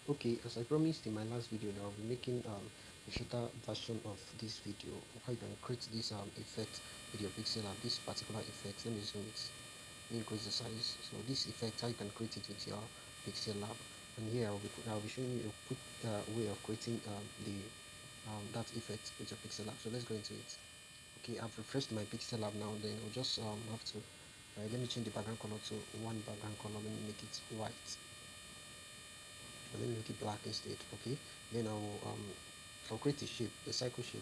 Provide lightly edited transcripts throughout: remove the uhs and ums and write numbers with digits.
Okay, as I promised in my last video, that I'll be making a shorter version of this video of how you can create this effect with your PixelLab. This particular effect, let me zoom it, increase the size. So this effect, how you can create it with your PixelLab, and here I'll be showing you a quick way of creating the that effect with your PixelLab. So let's go into it. Okay, I've refreshed my PixelLab now. Then I'll just have to let me change the background color to one background color. Let me make it white. Let me make it black instead. Okay, then I'll create a shape, the cycle shape.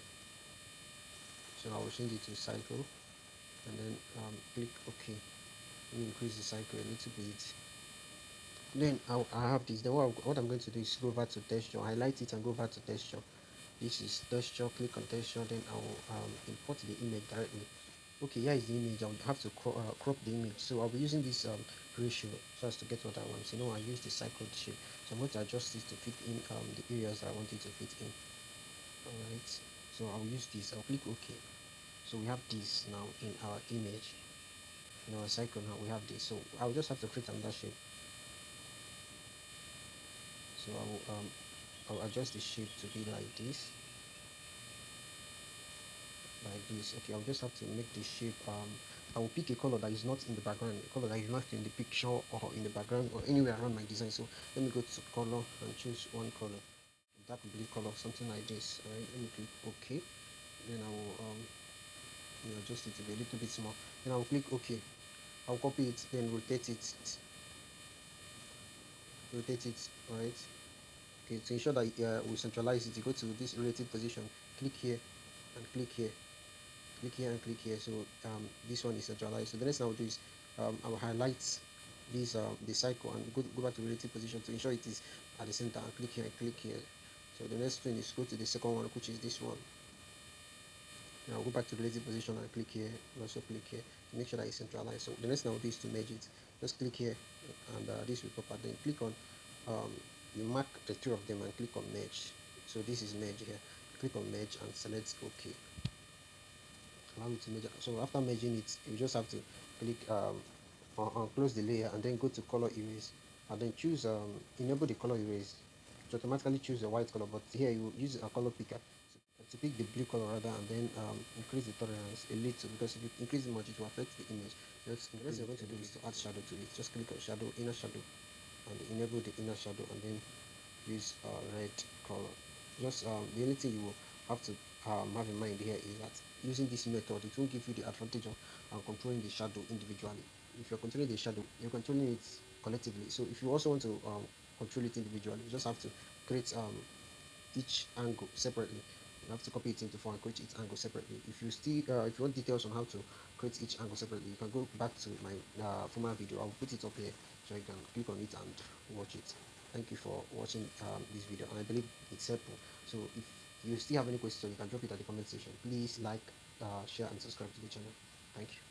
So I will change it to cycle, and then click OK. Let me increase the cycle a little bit. Then I have this. Then what I'm going to do is go over to texture, highlight it, and go over to texture. This is texture. Click on texture. Then I'll import the image directly. Okay, here is the image. I'll have to crop the image. So I'll be using this ratio so as to get what I want. So, I use the cycle shape. So I'm going to adjust this to fit in the areas I want it to fit in. Alright, so I'll use this. I'll click OK. So we have this now in our image. In our cycle now we have this. So I'll just have to create another shape. So I'll adjust the shape to be like this. Okay, I'll just have to make the shape I will pick a color that is not in the background, a color that is not in the picture or in the background or anywhere around my design. So let me go to color and choose one color, dark blue color, something like this. All right, let me click OK. Then I will adjust it to be a little bit small. Then I'll click OK. I'll copy it, then rotate it. All right. Okay, to ensure that we centralize it, you go to this relative position, click here and click here, click here and click here. So this one is centralized. So the next thing I'll do is I will highlight this the cycle and go back to relative position to ensure it is at the center, and click here and click here. So the next thing is go to the second one, which is this one. Now I'll go back to the relative position and click here, and also click here to make sure that it's centralized. So the next thing I'll do is to merge it. Just click here, and this will pop up. Then click on you mark the two of them and click on merge. So this is merge here. Click on merge and select OK. Allow it to merge. So after merging it, you just have to click on close the layer and then go to color erase, and then choose enable the color erase. It automatically choose the white color, but here you use a color picker to pick the blue color rather, and then increase the tolerance a little, because if you increase it much it will affect the image. Just what you're going to do is to add shadow to it. Just click on shadow, inner shadow, and enable the inner shadow, and then use red color. Just the only thing you will have to have in mind here is that using this method, it will give you the advantage of controlling the shadow individually. If you're controlling the shadow, you're controlling it collectively. So if you also want to control it individually, you just have to create each angle separately. You have to copy it into file and create each angle separately. If you still if you want details on how to create each angle separately, you can go back to my former video. I'll put it up here so you can click on it and watch it. Thank you for watching this video, and I believe it's helpful. So if you still have any questions, you can drop it at the comment section. Please like, share and subscribe to the channel. Thank you.